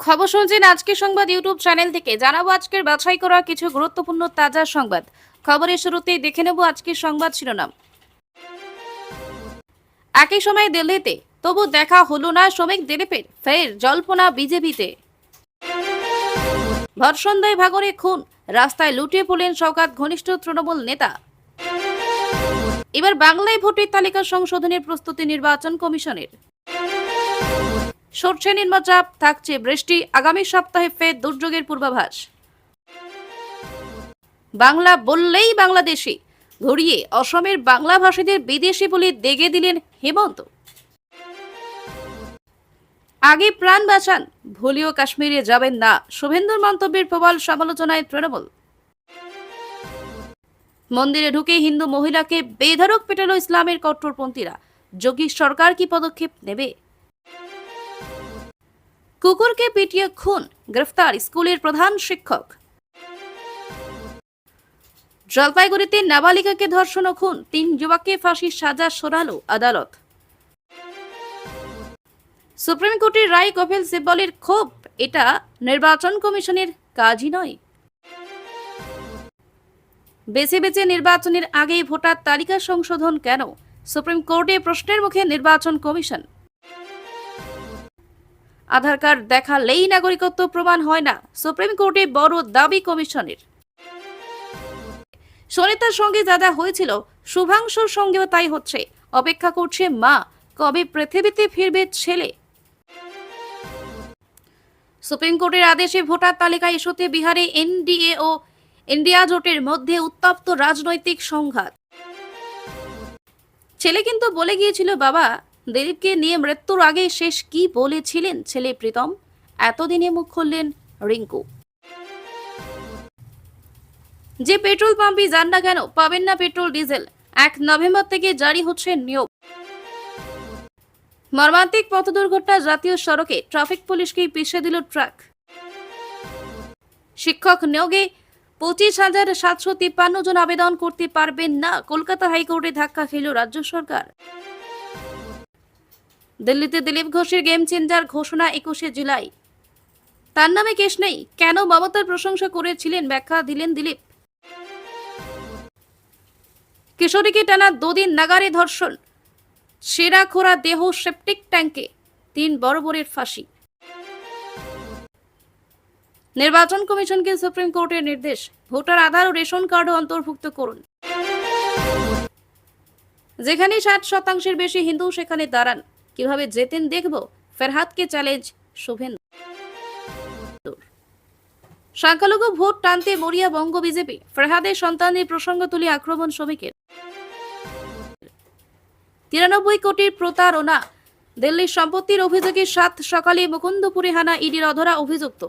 খবর শুনছেন আজকের সংবাদ ইউটিউব চ্যানেল থেকে। জানাবো আজকের বাছাই করা কিছু গুরুত্বপূর্ণ তাজা সংবাদ। খবরের শুরুতেই দেখে নেব আজকের সংবাদ শিরোনাম। একই সময় দিল্লিতে তবু দেখা হলো না শ্রমিক দিলীপের, ফের জল্পনা বিজেপিতে। ভরসন্ধ্যায় ভাগরে খুন, রাস্তায় লুটিয়ে পড়লেন শওকত ঘনিষ্ঠ তৃণমূল নেতা। এবার বাংলায় ভোটের তালিকা সংশোধনের প্রস্তুতি নির্বাচন কমিশনের। সরছে নিম্নচাপ, থাকছে বৃষ্টি, আগামী সপ্তাহে ফের দুর্যোগের পূর্বাভাস। বাংলা বললেই বাংলাদেশি ঘুরিয়ে অসমের বাংলাভাষীদের বিদেশি বলে দেগে দিলেন হেমন্ত। আগে প্রাণ বাঁচান, ভুলেও কাশ্মীরে যাবেন না, শুভেন্দুর মন্তব্যের প্রবল সমালোচনায় তৃণমূল। মন্দিরে ঢুকে হিন্দু মহিলাকে বেধড়ক পেটালো ইসলামের কট্টরপন্থীরা, যোগী সরকার কি পদক্ষেপ নেবে? কুকুরকে পিটিয়ে খুন, গ্রেফতার স্কুলের প্রধান শিক্ষক। জলপাইগুড়িতে নাবালিকাকে ধর্ষণ ও খুন, 3 যুবককে ফাঁসির সাজা শোনালো আদালত। সুপ্রিম কোর্টের রায় কপিল সিব্বলের ক্ষোভ, এটা নির্বাচন কমিশনের কাজই নয়। বেছে বেছে নির্বাচনের আগেই ভোটার তালিকা সংশোধন কেন? সুপ্রিম কোর্টে প্রশ্নের মুখে নির্বাচন কমিশন। আধার কার্ড দেখালেই নাগরিকত্ব প্রমাণ হয় না, সুপ্রিম কোর্টে বড় দাবি কমিশনের। সনিতার সঙ্গে যা যা হয়েছিল শুভাংশুর সঙ্গেও তাই হচ্ছে, অপেক্ষা করছে মা, কবে পৃথিবীতে ফিরবে ছেলে। সুপ্রিম কোর্টের আদেশে ভোটার তালিকা ইস্যুতে বিহারে এনডিএ ও ইন্ডিয়া জোটের মধ্যে উত্তপ্ত রাজনৈতিক সংঘাত। ছেলে কিন্তু বলে গিয়েছিল, বাবা দিলীপকে নিয়ে মৃত্যুর আগে শেষ কি বলেছিলেন ছেলে প্রীতম? এতদিনে মুখ খুললেন রিঙ্কু। যে পেট্রোল পাম্পে যান না কেন পাবেন না পেট্রোল ডিজেল, 1 নভেম্বর থেকে জারি হচ্ছে নিয়োগ। মর্মান্তিক পথ দুর্ঘটনা, জাতীয় সড়কে ট্রাফিক পুলিশকে পিষে দিল ট্রাক। শিক্ষক নিয়োগে 25,753 জন আবেদন করতে পারবেন না, কলকাতা হাইকোর্টে ধাক্কা খেল রাজ্য সরকার। দিল্লিতে দিলীপ ঘোষের গেম চেঞ্জার ঘোষণা 21শে জুলাই। তার নামে কেস নেই, কেন মমতার প্রশংসা করেছিলেন ব্যাখ্যা দিলেন দিলীপ। কিশোরীকে টানা 2 দিন নাগারে ধর্ষণ, সেরা খোরা দেহ সেপটিক ট্যাঙ্কে, 3 বড়ের ফাঁসি। নির্বাচন কমিশনকে সুপ্রিম কোর্টের নির্দেশ, ভোটার আধার ও রেশন কার্ডও অন্তর্ভুক্ত করুন। যেখানে 60% বেশি হিন্দু সেখানে দাঁড়ান, কিভাবে যেতেন দেখব, ফেরহাদকে চ্যালেঞ্জ শুভেন্দু। সংখ্যালঘু ভোট টানতে মরিয়া বঙ্গ বিজেপি, ফেরহাদের সন্তানের প্রসঙ্গ তুলে আক্রমণ শ্রমিকের। 93 কোটির প্রতারণা, দিল্লির সম্পত্তির অভিযোগে 7 সকালে মুকুন্দপুরে হানা ইডির অধরা অভিযুক্ত।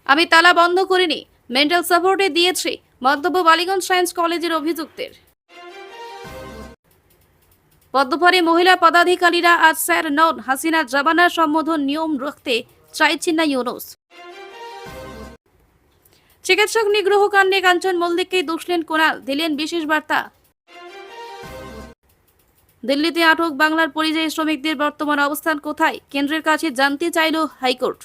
আমি তালা বন্ধ করিনি, মেন্টাল সাপোর্টে দিয়েছি, মন্তব্য বালিগঞ্জ সায়েন্স কলেজের অভিযুক্তের। পদ্মপাড়ে মহিলা পদাধিকারীরা আজ স্যার নন, হাসিনা জামানার সম্বোধন নিয়ম রাখতে চাইছেন না ইউনুস। চিকিৎসক নিগ্রহ কাণ্ডে কাঞ্চন মল্লিককে দোষলেন কুণাল, দিলেন বিশেষ বার্তা। দিল্লিতে আটক বাংলার পরিযায়ী শ্রমিকদের বর্তমান অবস্থান কোথায়, কেন্দ্রের কাছে জানতে চাইল হাইকোর্ট।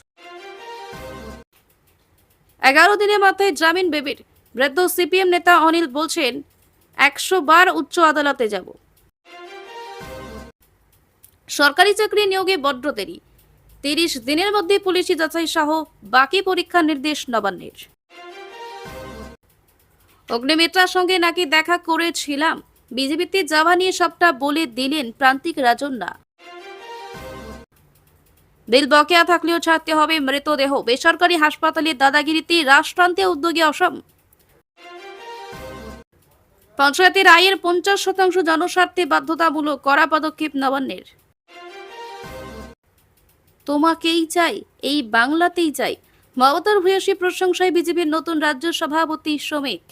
11 দিনের মাথায় জামিন বেবির, বৃদ্ধ সিপিএম নেতা অনিল বলছেন 100 বার উচ্চ আদালতে যাব। সরকারি চাকরি নিয়োগে বড্ড দেরি, 30 দিনের মধ্যে পুলিশি যাচাই সহ বাকি পরীক্ষার নির্দেশ নবান্নের। অগ্নিমিত্রার সঙ্গে নাকি দেখা করেছিলাম, বিজেপিতে যাওয়া নিয়ে সবটা বলে দিলেন প্রান্তিক রাজন্যা। বিল বকেয়া থাকলেও ছাড়তে হবে মৃতদেহ, বেসরকারি হাসপাতালে দাদাগিরিতে রাষ্ট্রান্তে উদ্যোগী অসম। পঞ্চায়েতের আয়ের 50% জনস্বার্থে বাধ্যতামূলক, করা পদক্ষেপ নবান্নের। তোমাকেই চাই, এই বাংলাতেই চাই, মমতার ভূয়সী প্রশংসায় বিজেপির নতুন রাজ্য সভাপতি শ্রমিক।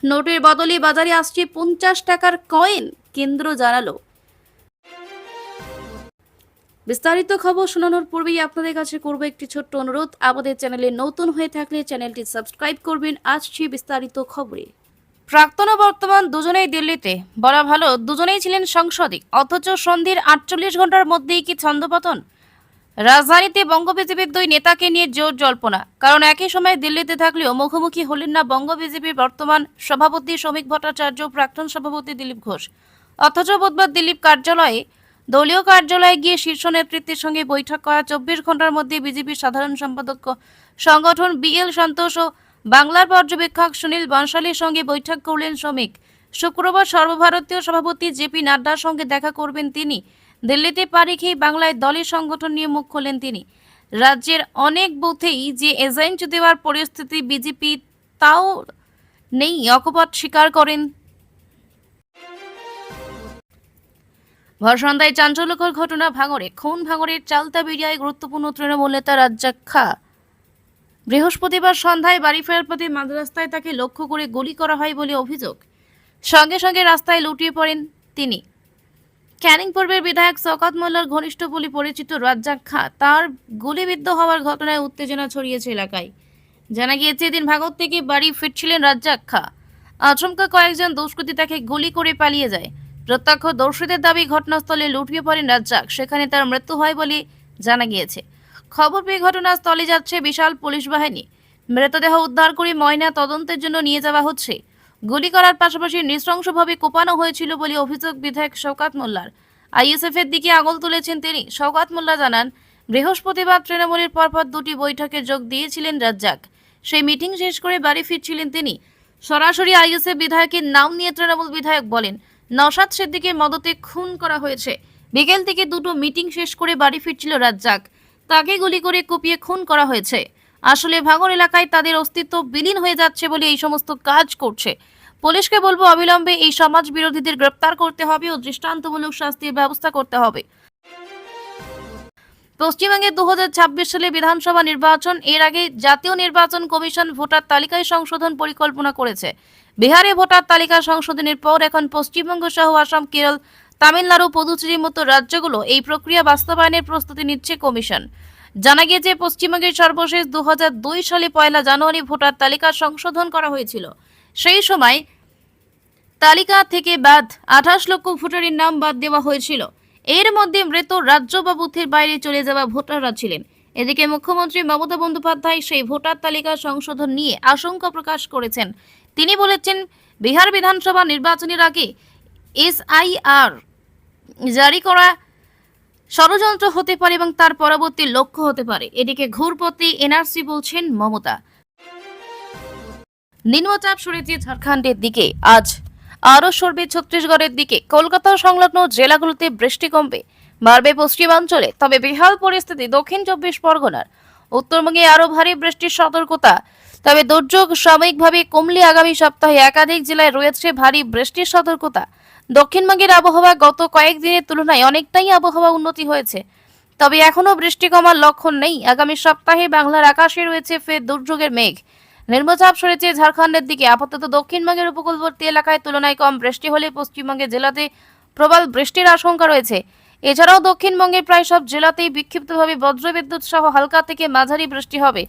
নোটের বদলে বাজারে আসছে 50 টাকার কয়েন, কেন্দ্র জানালো। বিস্তারিত খবর শোনানোর পূর্বেই আপনাদের কাছে করব একটি ছোট্ট অনুরোধ, আমাদের চ্যানেলে নতুন হয়ে থাকলে চ্যানেলটি সাবস্ক্রাইব করবেন। আসছি বিস্তারিত খবরে। প্রাক্তন ও বর্তমান দুজনেই দিল্লিতে, বলা ভালো দুজনেই ছিলেন সাংসদিক, অথচ সন্ধির ৪৮ ঘন্টার মধ্যেই কি ছন্দপতন। রাজধানীতে বঙ্গ বিজেপির দুই নেতাকে নিয়ে জোর জল্পনা, কারণ একই সময় দিল্লিতে থাকলেও মুখোমুখি হলেন না বঙ্গ বিজেপির বর্তমান সভাপতি শ্রমিক ভট্টাচার্য, প্রাক্তন সভাপতি দিলীপ ঘোষ। অথচ বুধবার দিলীপ দলীয় কার্যালয়ে গিয়ে শীর্ষ নেতৃত্বের সঙ্গে বৈঠক করা ২৪ ঘন্টার মধ্যে বিজেপির সাধারণ সম্পাদক সংগঠন BL সন্তোষ ও বাংলার পর্যবেক্ষক সুনীল বনশালীর সঙ্গে বৈঠক করলেন শ্রমিক। শুক্রবার সর্বভারতীয় সভাপতি JP নাড্ডার সঙ্গে দেখা করবেন তিনি। দিল্লিতে পাড়ি খেয়ে বাংলায় দলের সংগঠন নিয়ে মুখ খোলেন তিনি। রাজ্যের অনেক বুথেই যে এজেন্ট দেওয়ার পরিস্থিতি বিজেপি, তাও নেই অকপট স্বীকার করেন। ভর সন্ধ্যায় চাঞ্চল্যকর ঘটনা ভাঙড়ে। খুন ভাঙড়ের চালতাবিড়িয়ায় গুরুত্বপূর্ণ তৃণমূল নেতা রাজ্জাক খাঁ। বৃহস্পতিবার সন্ধ্যায় বাড়ি ফেরার পথে মাঝরাস্তায় তাকে লক্ষ্য করে গুলি করা হয় বলে অভিযোগ। সঙ্গে সঙ্গে রাস্তায় লুটিয়ে পড়েন তিনি। ক্যানিং পূর্বের বিধায়ক শওকত মোল্লার ঘনিষ্ঠ বলে পরিচিত রাজ্জাক খাঁ তার গুলিবিদ্ধ হওয়ার ঘটনায় উত্তেজনা ছড়িয়েছে এলাকায়। জানা গিয়েছে, এদিন ভাগড় থেকে বাড়ি ফিরছিলেন রাজ্জাক খাঁ। আচমকা কয়েকজন দুষ্কৃতী তাকে গুলি করে পালিয়ে যায়। প্রত্যক্ষদর্শীদের দাবি, ঘটনাস্থলে লুটিয়ে পড়েন রাজ্জাক, সেখানে তার মৃত্যু হয় বলে জানা গিয়েছে। খবর পেয়ে ঘটনাস্থলে যাচ্ছে বিশাল পুলিশ বাহিনী। মৃতদেহ উদ্ধার করে ময়না তদন্তের জন্য নিয়ে যাওয়া হচ্ছে। গুলি করার পাশাপাশি নৃশংসভাবে কোপানো হয়েছিল বলে অভিযোগ বিধায়ক শওকত মোল্লার। ISF এর দিকে আঙুল তুলেছেন তিনি। শওকত মোল্লা জানান, বৃহস্পতিবার তৃণমূলের পরপর দুটি বৈঠকে যোগ দিয়েছিলেন রাজ্জাক। সেই মিটিং শেষ করে বাড়ি ফিরছিলেন তিনি। সরাসরি ISF বিধায়কের নাম নিয়ে তৃণমূল বিধায়ক বলেন, নওশাদ সিদ্দিকের মদতে খুন করা হয়েছে। বিকেল থেকে দুটো মিটিং শেষ করে বাড়ি ফিরছিল রাজ্জাক, তাকে গুলি করে কুপিয়ে খুন করা হয়েছে। আসলে ভাঙড় এলাকায় তাদের অস্তিত্ব বিলীন হয়ে যাচ্ছে বলে এই সমস্ত কাজ করছে। পুলিশকে বলবো, অবিলম্বে এই সমাজ বিরোধীদের গ্রেপ্তার করতে হবে ও দৃষ্টান্তমূলক শাস্তির ব্যবস্থা করতে হবে। পশ্চিমবঙ্গে 2026 সালে বিধানসভা নির্বাচন, এর আগে জাতীয় নির্বাচন কমিশন ভোটার তালিকায় সংশোধন পরিকল্পনা করেছে। বিহারে ভোটার তালিকা সংশোধনের পর এখন পশ্চিমবঙ্গ সহ আসাম, কেরল, তামিলনাড়ু, পুদুচেরির মতো রাজ্যগুলো এই প্রক্রিয়া বাস্তবায়নের প্রস্তুতি নিচ্ছে কমিশন। জানা গিয়েছে, পশ্চিমবঙ্গের সর্বশেষ 2002 সালে 1 জানুয়ারি ভোটার তালিকা সংশোধন করা হয়েছিল। সেই সময় তালিকা থেকে বাদ 28 লক্ষ ভোটারের নাম বাদ দেওয়া হয়েছিল। এর মধ্যে মৃত রাজ্য বা বুথের বাইরে চলে যাওয়া ভোটাররা ছিলেন। এদিকে মুখ্যমন্ত্রী মমতা বন্দ্যোপাধ্যায় সেই ভোটার তালিকা সংশোধন নিয়ে আশঙ্কা প্রকাশ করেছেন। তিনি বলেছেন, বিহার বিধানসভা নির্বাচনের আগে SIR জারি করা ষড়যন্ত্র হতে পারে এবং তার পরবর্তী লক্ষ্য হতে পারে। এদিকে ঘুরপথে NRC বলছেন মমতা। নিম্নচাপ সরেছে ঝাড়খণ্ডের দিকে, আজ আরও সরবে ছত্তিশগড়ের দিকে। কলকাতা সংলগ্ন জেলাগুলোতে বৃষ্টি কমবে, বাড়বে পশ্চিমাঞ্চলে। তবে বেহাল পরিস্থিতি দক্ষিণ 24 পরগনার। উত্তরবঙ্গে আরও ভারী বৃষ্টির সতর্কতা। তবে দুর্যোগ সাময়িকভাবে কমলে আগামী সপ্তাহে একাধিক জেলায় রয়েছে ভারী বৃষ্টির সতর্কতা। দক্ষিণবঙ্গের আবহাওয়া গত কয়েকদিনের তুলনায় অনেকটাই আবহাওয়া উন্নতি হয়েছে, তবে এখনও বৃষ্টি কমার লক্ষণ নেই। আগামী সপ্তাহে বাংলার আকাশে রয়েছে ফের দুর্যোগের মেঘ। নিম্নচাপ সরেছে ঝাড়খণ্ডের দিকে। আপাতত দক্ষিণবঙ্গের উপকূলবর্তী এলাকায় তুলনায় কম বৃষ্টি হলে পশ্চিমবঙ্গের জেলাতে প্রবল বৃষ্টির আশঙ্কা রয়েছে। এছাড়াও দক্ষিণবঙ্গের প্রায় সব জেলাতেই বিক্ষিপ্তভাবে বজ্রবিদ্যুৎ সহ হালকা থেকে মাঝারি বৃষ্টি হবে।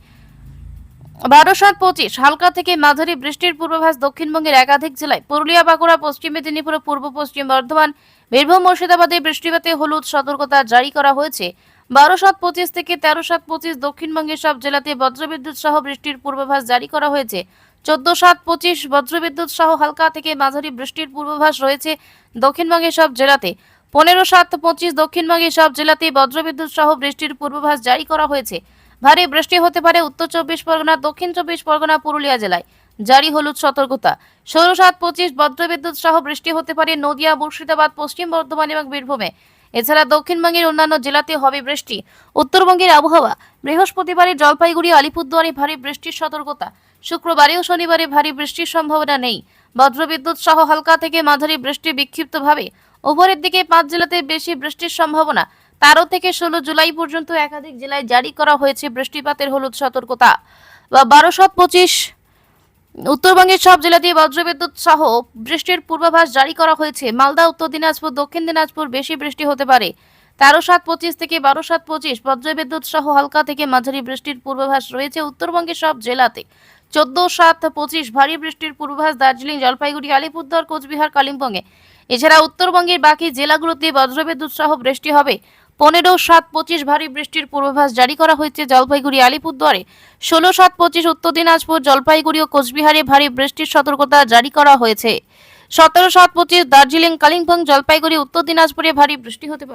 12-7-25 হালকা থেকে মাঝারি বৃষ্টির পূর্বাভাস দক্ষিণবঙ্গের একাধিক জেলায়। পুরুলিয়া, বাঁকুড়া, পশ্চিম মেদিনীপুর, পূর্ব পশ্চিম বর্ধমান, বীরভূম, মুর্শিদাবাদে বৃষ্টিপাতে হলুদ সতর্কতা জারি করা হয়েছে। 12-7-25 থেকে 13-7-25 দক্ষিণবঙ্গের সব জেলাতে বজ্রবিদ্যুৎ সহ বৃষ্টির পূর্বাভাস জারি করা হয়েছে। 14-7-25 বজ্রবিদ্যুৎ সহ হালকা থেকে মাঝারি বৃষ্টির পূর্বাভাস রয়েছে দক্ষিণবঙ্গের সব জেলাতে। 15-7-25 দক্ষিণবঙ্গের সব জেলাতে বজ্রবিদ্যুৎ সহ বৃষ্টির পূর্বাভাস জারি করা হয়েছে। ভারী বৃষ্টি হতে পারে উত্তর 24 পরগনা, দক্ষিণ 24 পরগনা, পুরুলিয়া জেলায় জারি হলুদ সতর্কতা। 16-7-25 বজ্রবিদ্যুৎ সহ বৃষ্টি হতে পারে নদিয়া, মুর্শিদাবাদ, পশ্চিম বর্ধমান এবং বীরভূমে। এছাড়া দক্ষিণবঙ্গের অন্যান্য জেলাতে হবে বৃষ্টি। উত্তরবঙ্গের আবহাওয়া, বৃহস্পতিবারে জলপাইগুড়ি, আলিপুরদুয়ারে ভারী বৃষ্টির সতর্কতা। শুক্রবারে ও শনিবারে ভারী বৃষ্টির সম্ভাবনা নেই। বজ্রবিদ্যুৎ সহ হালকা থেকে মাঝারি বৃষ্টি বিক্ষিপ্তভাবে। উপরের দিকে 5 জেলাতে বেশি বৃষ্টির সম্ভাবনা। 13 থেকে 16 জুলাই পর্যন্ত একাধিক জেলায় জারি করা হয়েছে বৃষ্টিপাতের হলুদ সতর্কতা। 12-7-25 উত্তরবঙ্গের সব জেলাতে বজ্রবিদ্যুৎ সহ বৃষ্টির পূর্বাভাস জারি করা হয়েছে। মালদা, উত্তর দিনাজপুর, দক্ষিণ দিনাজপুর বেশি বৃষ্টি হতে পারে। 13-7-25 থেকে 12-7-25 বজ্রবিদ্যুৎ সহ হালকা থেকে মাঝারি বৃষ্টির পূর্বাভাস রয়েছে উত্তরবঙ্গের সব জেলাতে। 14-7-25 ভারী বৃষ্টির পূর্বাভাস দার্জিলিং, জলপাইগুড়ি, আলিপুরদুয়ার, কোচবিহার, কালিম্পংয়ে। এছাড়া উত্তরবঙ্গের বাকি জেলাগুলোতে বজ্রবিদ্যুৎ সহ বৃষ্টি হবে। 15-7-25 ভারী বৃষ্টির পূর্বাভাস জারি করা হয়েছে জলপাইগুড়ি, আলিপুরদুয়ারে। 16-7-25 উত্তর দিনাজপুর, জলপাইগুড়ি ও কোচবিহারে ভারী বৃষ্টির সতর্কতা জারি করা হয়েছে। 17-7-25 দার্জিলিং, কালিম্পং, জলপাইগুড়ি, উত্তর দিনাজপুরে ভারী বৃষ্টি হতে পারে।